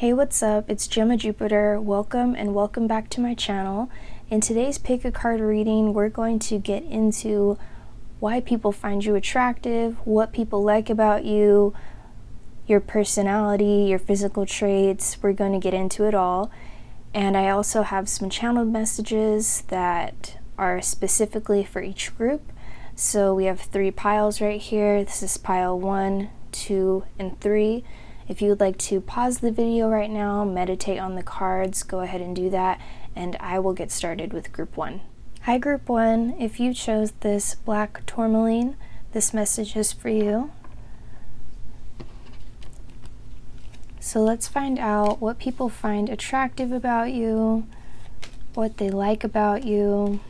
Hey, what's up? It's Gemma Jupiter. Welcome and welcome back to my channel. In today's pick a card reading, we're going to get into why people find you attractive, what people like about you, your personality, your physical traits. We're going to get into it all. And I also have some channeled messages that are specifically for each group. So we have 3 piles right here. This is pile 1, 2, and 3. If you would like to pause the video right now, meditate on the cards, go ahead and do that, and I will get started with group 1. Hi group 1, if you chose this black tourmaline, this message is for you. So let's find out what people find attractive about you, what they like about you.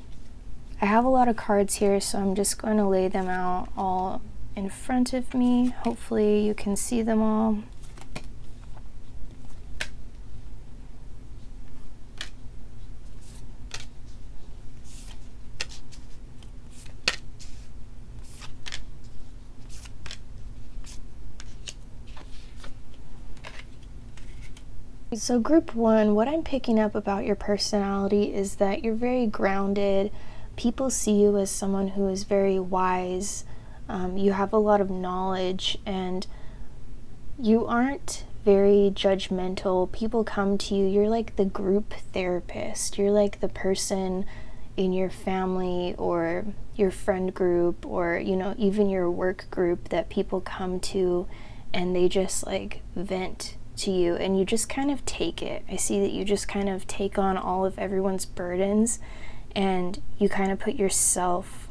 I have a lot of cards here, so I'm just going to lay them out all in front of me. Hopefully you can see them all. So group 1, what I'm picking up about your personality is that you're very grounded. People see you as someone who is very wise. You have a lot of knowledge and you aren't very judgmental. People come to you, you're like the group therapist. You're like the person in your family or your friend group or, you know, even your work group that people come to and they just like vent to you and you just kind of take it. I see that you just kind of take on all of everyone's burdens and you kind of put yourself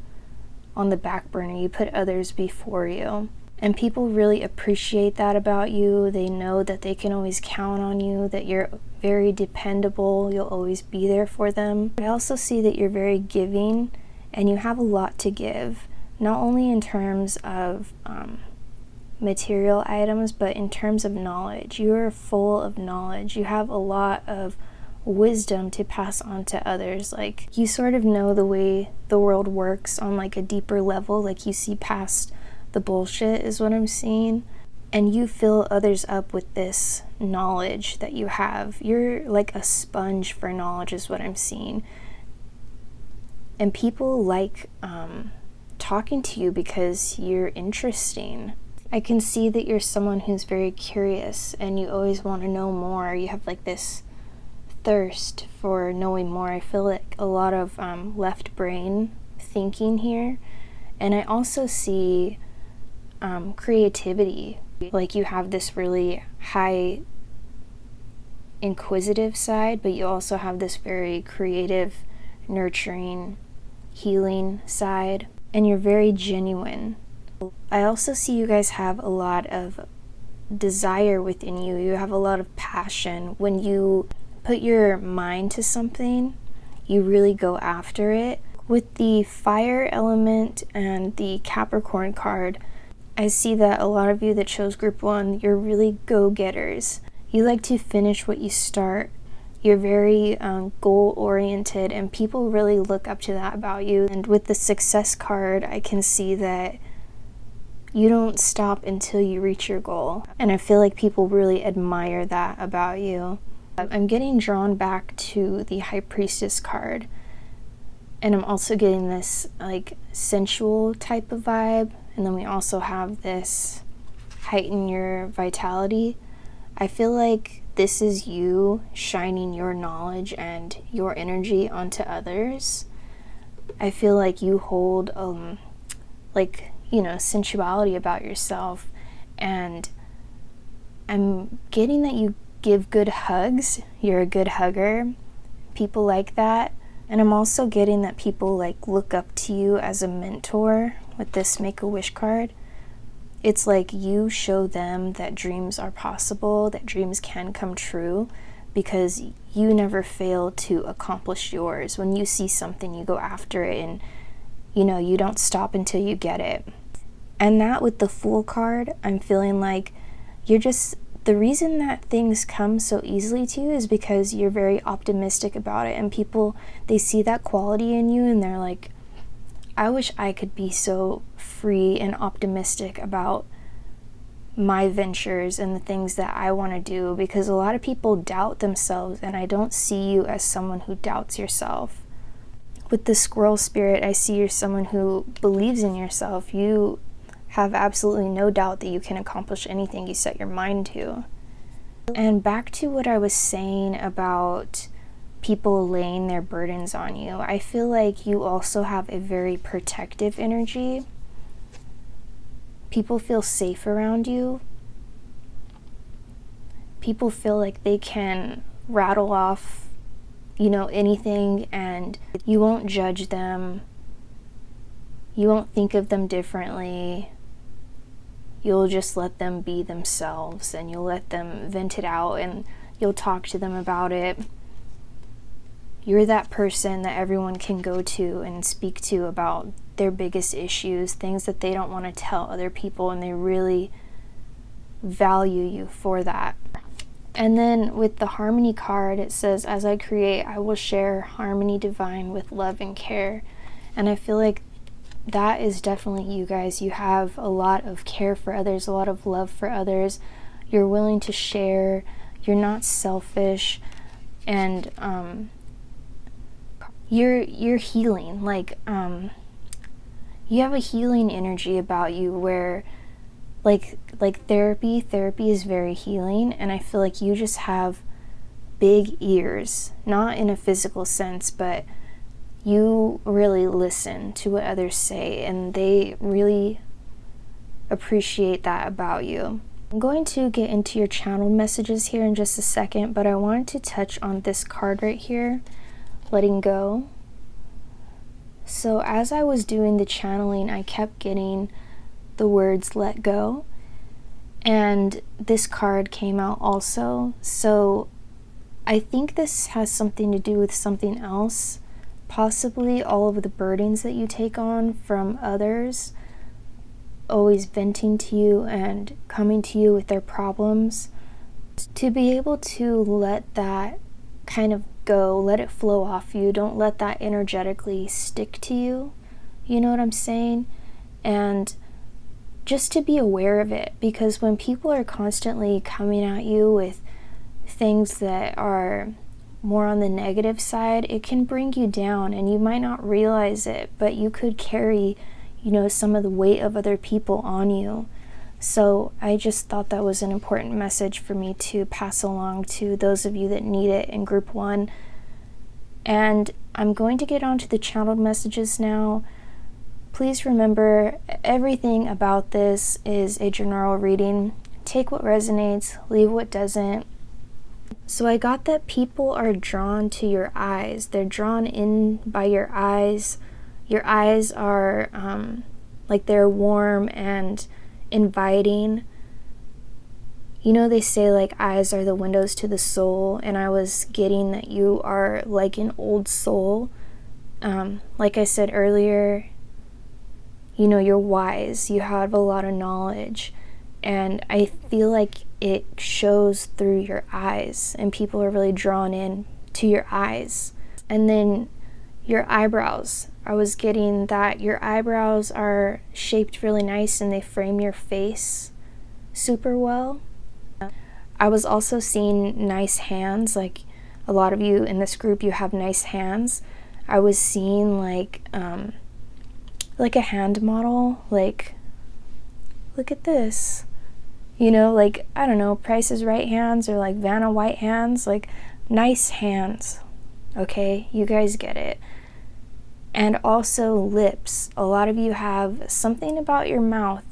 on the back burner. You put others before you. And people really appreciate that about you. They know that they can always count on you, that you're very dependable. You'll always be there for them. I also see that you're very giving and you have a lot to give, not only in terms of material items, but in terms of knowledge. You're full of knowledge. You have a lot of wisdom to pass on to others. Like, you sort of know the way the world works on like a deeper level. Like, you see past the bullshit is what I'm seeing, and you fill others up with this knowledge that you have. You're like a sponge for knowledge is what I'm seeing, and people like talking to you because you're interesting. I can see that you're someone who's very curious and you always want to know more. You have like this thirst for knowing more. I feel like a lot of left brain thinking here. And I also see creativity. Like, you have this really high inquisitive side, but you also have this very creative, nurturing, healing side. And you're very genuine. I also see you guys have a lot of desire within you. You have a lot of passion. When you put your mind to something, you really go after it. With the fire element and the Capricorn card, I see that a lot of you that chose group 1, you're really go-getters. You like to finish what you start. You're very goal-oriented, and people really look up to that about you. And with the success card, I can see that you don't stop until you reach your goal. And I feel like people really admire that about you. I'm getting drawn back to the High Priestess card. And I'm also getting this like sensual type of vibe. And then we also have this heighten your vitality. I feel like this is you shining your knowledge and your energy onto others. I feel like you hold like, you know, sensuality about yourself, and I'm getting that you give good hugs. You're a good hugger. People like that. And I'm also getting that people like look up to you as a mentor with this Make-A-Wish card. It's like you show them that dreams are possible, that dreams can come true, because you never fail to accomplish yours. When you see something, you go after it, and you know, you don't stop until you get it. And that with the Fool card, I'm feeling like you're just, the reason that things come so easily to you is because you're very optimistic about it, and people, they see that quality in you and they're like, I wish I could be so free and optimistic about my ventures and the things that I want to do, because a lot of people doubt themselves, and I don't see you as someone who doubts yourself. With the squirrel spirit, I see you're someone who believes in yourself. You have absolutely no doubt that you can accomplish anything you set your mind to. And back to what I was saying about people laying their burdens on you, I feel like you also have a very protective energy. People feel safe around you. People feel like they can rattle off, anything, and you won't judge them. You won't think of them differently. You'll just let them be themselves, and you'll let them vent it out, and you'll talk to them about it. You're that person that everyone can go to and speak to about their biggest issues, things that they don't want to tell other people, and they really value you for that. And then with the harmony card, it says, as I create, I will share harmony divine with love and care. And I feel like that is definitely you guys. You have a lot of care for others, a lot of love for others. You're willing to share. You're not selfish, and you're healing. Like you have a healing energy about you, where like therapy is very healing, and I feel like you just have big ears, not in a physical sense, but you really listen to what others say, and they really appreciate that about you. I'm going to get into your channeled messages here in just a second, but I wanted to touch on this card right here, letting go. So as I was doing the channeling, I kept getting the words let go, and this card came out also. So I think this has something to do with something else. Possibly all of the burdens that you take on from others, always venting to you and coming to you with their problems. To be able to let that kind of go, let it flow off you. Don't let that energetically stick to you. You know what I'm saying? And just to be aware of it, because when people are constantly coming at you with things that are more on the negative side, it can bring you down, and you might not realize it, but you could carry, some of the weight of other people on you. So I just thought that was an important message for me to pass along to those of you that need it in group 1. And I'm going to get on to the channeled messages now. Please remember, everything about this is a general reading. Take what resonates, leave what doesn't. So I got that people are drawn to your eyes. They're drawn in by your eyes. Your eyes are like they're warm and inviting. They say like eyes are the windows to the soul, and I was getting that you are like an old soul. Like I said earlier, you're wise. You have a lot of knowledge, and I feel like it shows through your eyes, and people are really drawn in to your eyes. And then your eyebrows, I was getting that your eyebrows are shaped really nice, and they frame your face super well. I was also seeing nice hands. Like a lot of you in this group, you have nice hands. I was seeing like a hand model, like, look at this. Like, I don't know, Price is Right hands, or like Vanna White hands, like nice hands. Okay, you guys get it. And also lips. A lot of you have something about your mouth.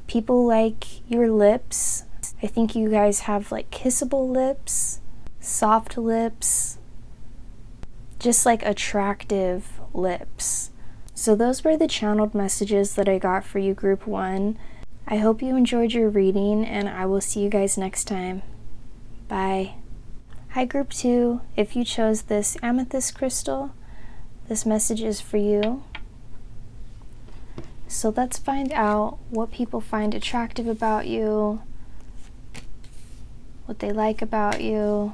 People like your lips. I think you guys have like kissable lips, soft lips, just like attractive lips. So those were the channeled messages that I got for you, group 1. I hope you enjoyed your reading, and I will see you guys next time. Bye. Hi, group 2. If you chose this amethyst crystal, this message is for you. So let's find out what people find attractive about you, what they like about you.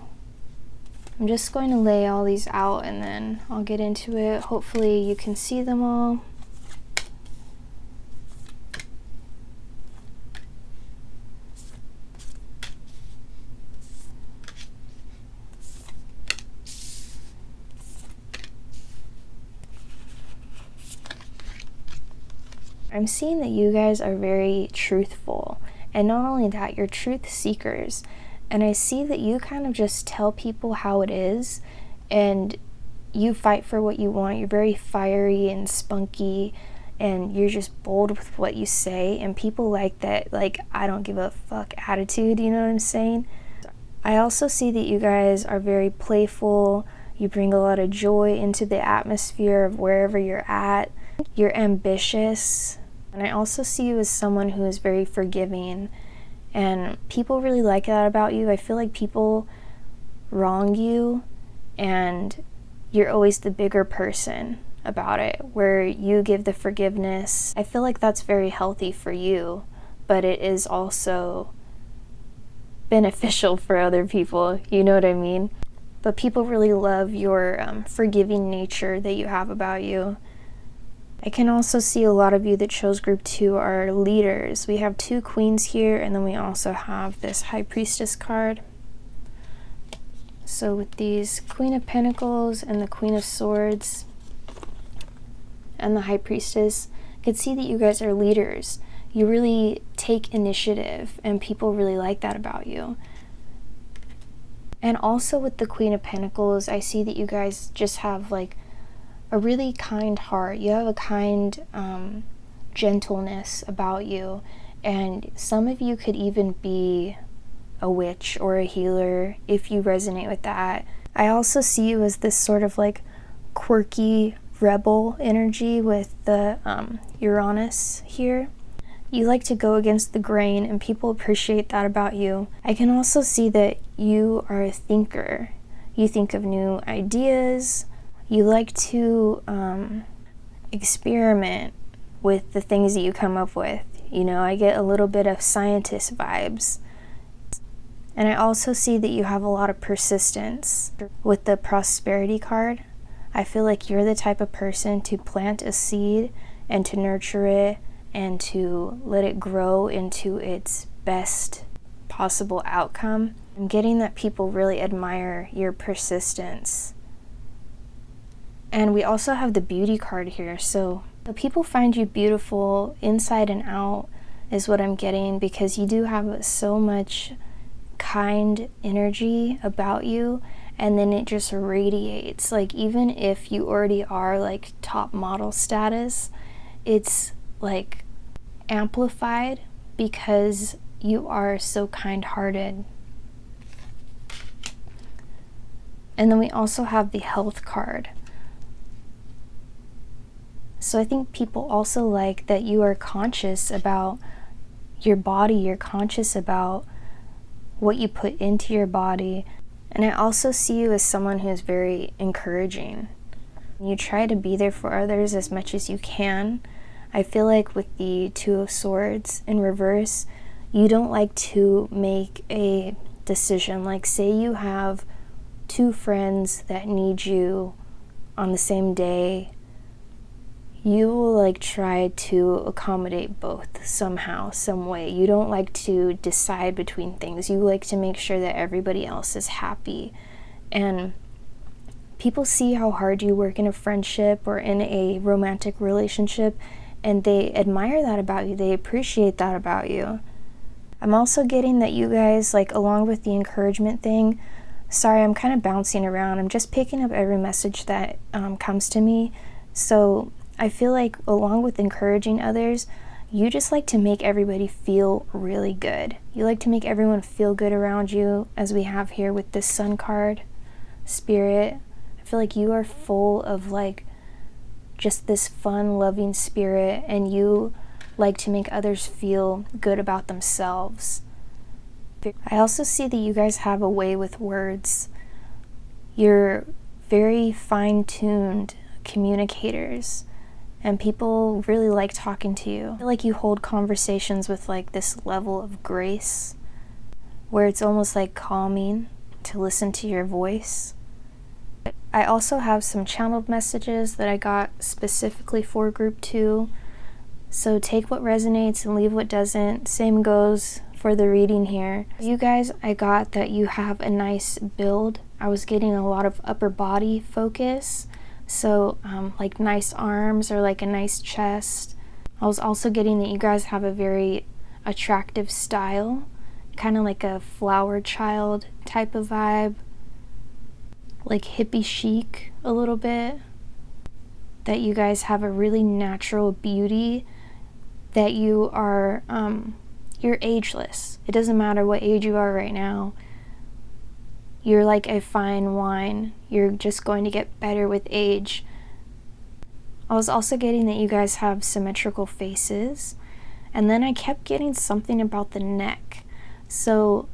I'm just going to lay all these out, and then I'll get into it. Hopefully you can see them all. I'm seeing that you guys are very truthful, and not only that, you're truth seekers. And I see that you kind of just tell people how it is, and you fight for what you want. You're very fiery and spunky, and you're just bold with what you say, and people like that, like, I don't give a fuck attitude, you know what I'm saying? I also see that you guys are very playful. You bring a lot of joy into the atmosphere of wherever you're at. You're ambitious. And I also see you as someone who is very forgiving, and people really like that about you. I feel like people wrong you, and you're always the bigger person about it, where you give the forgiveness. I feel like that's very healthy for you, but it is also beneficial for other people, you know what I mean? But people really love your forgiving nature that you have about you. I can also see a lot of you that chose group 2 are leaders. We have 2 queens here, and then we also have this high priestess card. So with these Queen of Pentacles and the Queen of Swords and the High Priestess, I can see that you guys are leaders. You really take initiative, and people really like that about you. And also with the Queen of Pentacles, I see that you guys just have like a really kind heart. You have a kind gentleness about you, and some of you could even be a witch or a healer if you resonate with that. I also see you as this sort of like quirky rebel energy with the Uranus here. You like to go against the grain, and people appreciate that about you. I can also see that you are a thinker. You think of new ideas. You like to experiment with the things that you come up with. You know, I get a little bit of scientist vibes. And I also see that you have a lot of persistence. With the prosperity card, I feel like you're the type of person to plant a seed and to nurture it and to let it grow into its best possible outcome. I'm getting that people really admire your persistence. And we also have the beauty card here. So people find you beautiful inside and out is what I'm getting, because you do have so much kind energy about you, and then it just radiates. Like, even if you already are like top model status, it's like amplified because you are so kind-hearted. And then we also have the health card. So I think people also like that you are conscious about your body, you're conscious about what you put into your body. And I also see you as someone who is very encouraging. You try to be there for others as much as you can. I feel like with the Two of Swords in reverse, you don't like to make a decision. Like, say you have 2 friends that need you on the same day, you will like try to accommodate both somehow, some way. You don't like to decide between things. You like to make sure that everybody else is happy. And people see how hard you work in a friendship or in a romantic relationship, and they admire that about you. They appreciate that about you. I'm also getting that you guys, like, along with the encouragement thing, sorry, I'm kind of bouncing around. I'm just picking up every message that comes to me. So I feel like along with encouraging others, you just like to make everybody feel really good. You like to make everyone feel good around you, as we have here with this Sun card, Spirit. I feel like you are full of like just this fun, loving spirit, and you like to make others feel good about themselves. I also see that you guys have a way with words. You're very fine-tuned communicators, and people really like talking to you. I feel like you hold conversations with like this level of grace, where it's almost like calming to listen to your voice. I also have some channeled messages that I got specifically for group 2. So take what resonates and leave what doesn't. Same goes for the reading here. You guys, I got that you have a nice build. I was getting a lot of upper body focus. So like nice arms or like a nice chest. I was also getting that you guys have a very attractive style, kind of like a flower child type of vibe, like hippie chic a little bit, that you guys have a really natural beauty, that you are, you're ageless. It doesn't matter what age you are right now. You're like a fine wine. You're just going to get better with age. I was also getting that you guys have symmetrical faces. And then I kept getting something about the neck. So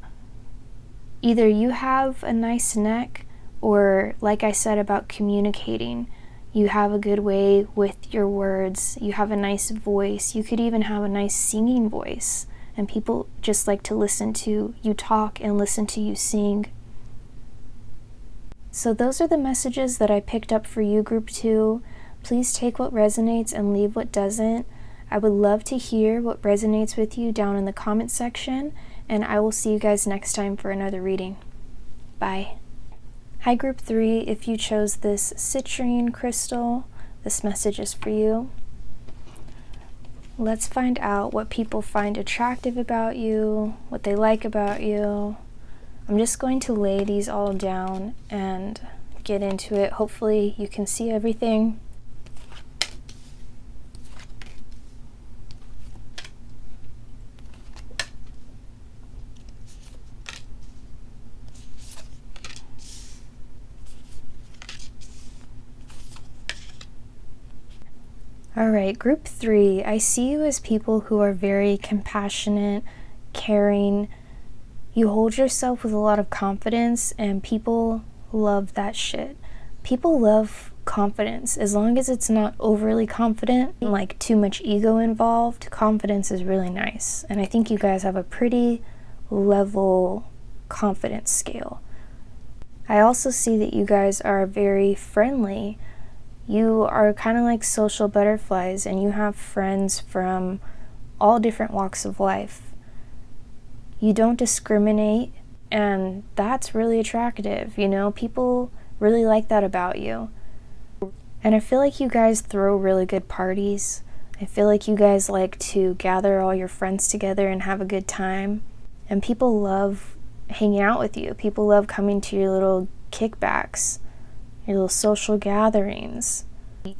either you have a nice neck, or like I said about communicating, you have a good way with your words. You have a nice voice. You could even have a nice singing voice. And people just like to listen to you talk and listen to you sing. So those are the messages that I picked up for you, Group 2. Please take what resonates and leave what doesn't. I would love to hear what resonates with you down in the comment section, and I will see you guys next time for another reading. Bye. Hi, Group 3. If you chose this citrine crystal, this message is for you. Let's find out what people find attractive about you, what they like about you. I'm just going to lay these all down and get into it. Hopefully you can see everything. All right, Group 3, I see you as people who are very compassionate, caring. You hold yourself with a lot of confidence, and people love that shit. People love confidence. As long as it's not overly confident, like too much ego involved, confidence is really nice. And I think you guys have a pretty level confidence scale. I also see that you guys are very friendly. You are kind of like social butterflies, and you have friends from all different walks of life. You don't discriminate, and that's really attractive. You know, people really like that about you. And I feel like you guys throw really good parties. I feel like you guys like to gather all your friends together and have a good time. And people love hanging out with you. People love coming to your little kickbacks, your little social gatherings.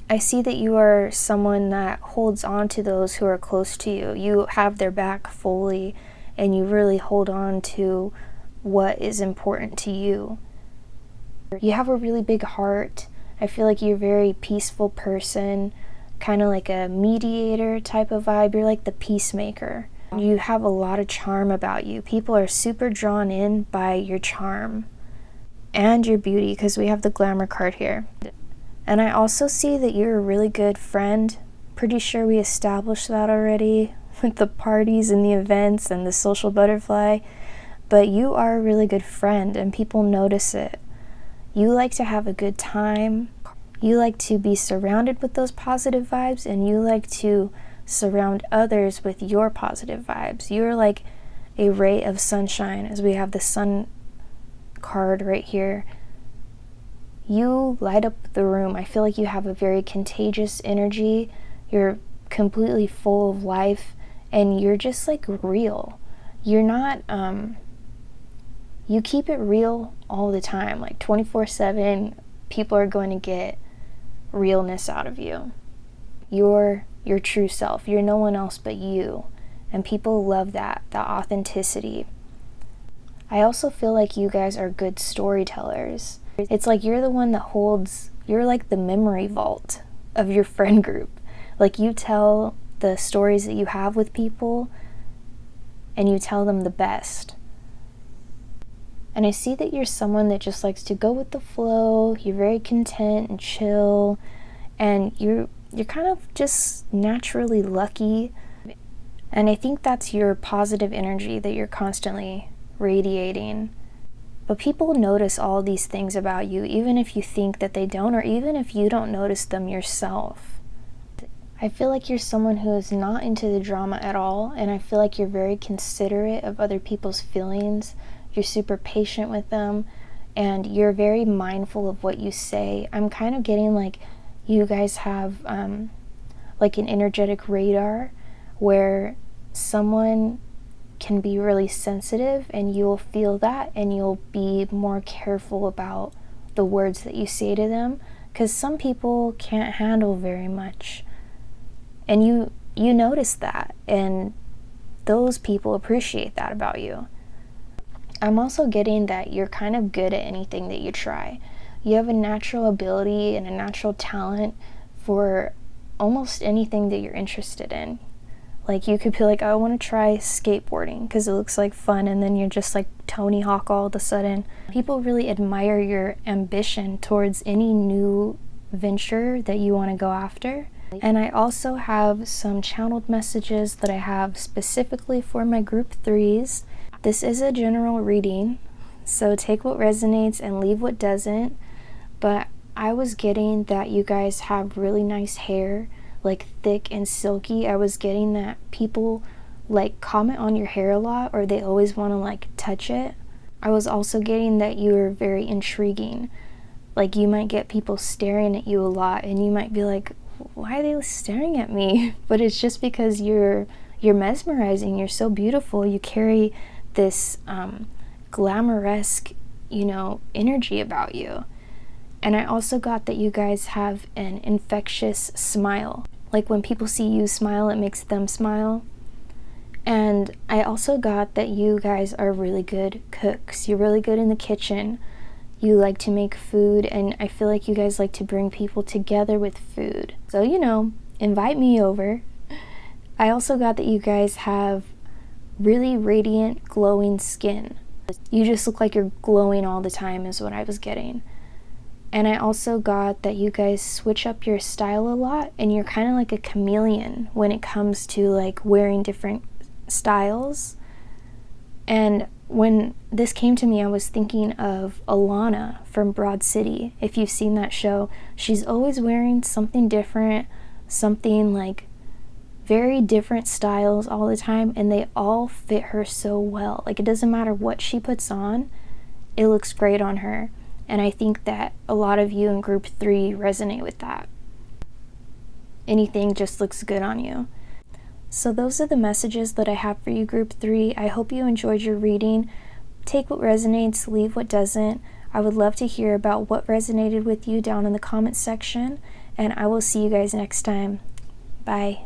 I see that you are someone that holds on to those who are close to you. You have their back fully, and you really hold on to what is important to you. You have a really big heart. I feel like you're a very peaceful person, kind of like a mediator type of vibe. You're like the peacemaker. You have a lot of charm about you. People are super drawn in by your charm and your beauty, because we have the glamour card here. And I also see that you're a really good friend. Pretty sure we established that already with the parties and the events and the social butterfly. But you are a really good friend, and people notice it. You like to have a good time. You like to be surrounded with those positive vibes, and you like to surround others with your positive vibes. You're like a ray of sunshine, as we have the sun card right here. You light up the room. I feel like you have a very contagious energy. You're completely full of life, and you're just like real. You're not, you keep it real all the time, like 24/7. People are going to get realness out of you. You're your true self. You're no one else but you, and people love that authenticity. I also feel like you guys are good storytellers. It's like you're the one that holds, you're like the memory vault of your friend group. Like, you tell the stories that you have with people, and you tell them the best. And I see that you're someone that just likes to go with the flow. You're very content and chill, and you're kind of just naturally lucky. And I think that's your positive energy that you're constantly radiating. But people notice all these things about you, even if you think that they don't, or even if you don't notice them yourself. I feel like you're someone who is not into the drama at all, and I feel like you're very considerate of other people's feelings. You're super patient with them, and you're very mindful of what you say. I'm kind of getting like you guys have like an energetic radar where someone can be really sensitive and you'll feel that and you'll be more careful about the words that you say to them, because some people can't handle very much, and you notice that, and those people appreciate that about you. I'm also getting that you're kind of good at anything that you try. You have a natural ability and a natural talent for almost anything that you're interested in. Like, you could be like, oh, I want to try skateboarding because it looks like fun, and then you're just like Tony Hawk all of a sudden. People really admire your ambition towards any new venture that you want to go after. And I also have some channeled messages that I have specifically for my group 3s. This is a general reading, so take what resonates and leave what doesn't. But I was getting that you guys have really nice hair, like thick and silky. I was getting that people like comment on your hair a lot, or they always want to like touch it. I was also getting that you are very intriguing. Like, you might get people staring at you a lot, and you might be like, why are they staring at me? But it's just because you're mesmerizing. You're so beautiful. You carry this glamouresque, energy about you. And I also got that you guys have an infectious smile. Like, when people see you smile, it makes them smile. And I also got that you guys are really good cooks. You're really good in the kitchen. You like to make food, and I feel like you guys like to bring people together with food. So, invite me over. I also got that you guys have really radiant, glowing skin. You just look like you're glowing all the time is what I was getting. And I also got that you guys switch up your style a lot, and you're kind of like a chameleon when it comes to like wearing different styles. And when this came to me, I was thinking of Alana from Broad City. If you've seen that show, she's always wearing something different, something like very different styles all the time, and they all fit her so well. Like, it doesn't matter what she puts on, it looks great on her. And I think that a lot of you in group 3 resonate with that. Anything just looks good on you. So those are the messages that I have for you, group 3. I hope you enjoyed your reading. Take what resonates, leave what doesn't. I would love to hear about what resonated with you down in the comments section, and I will see you guys next time. Bye.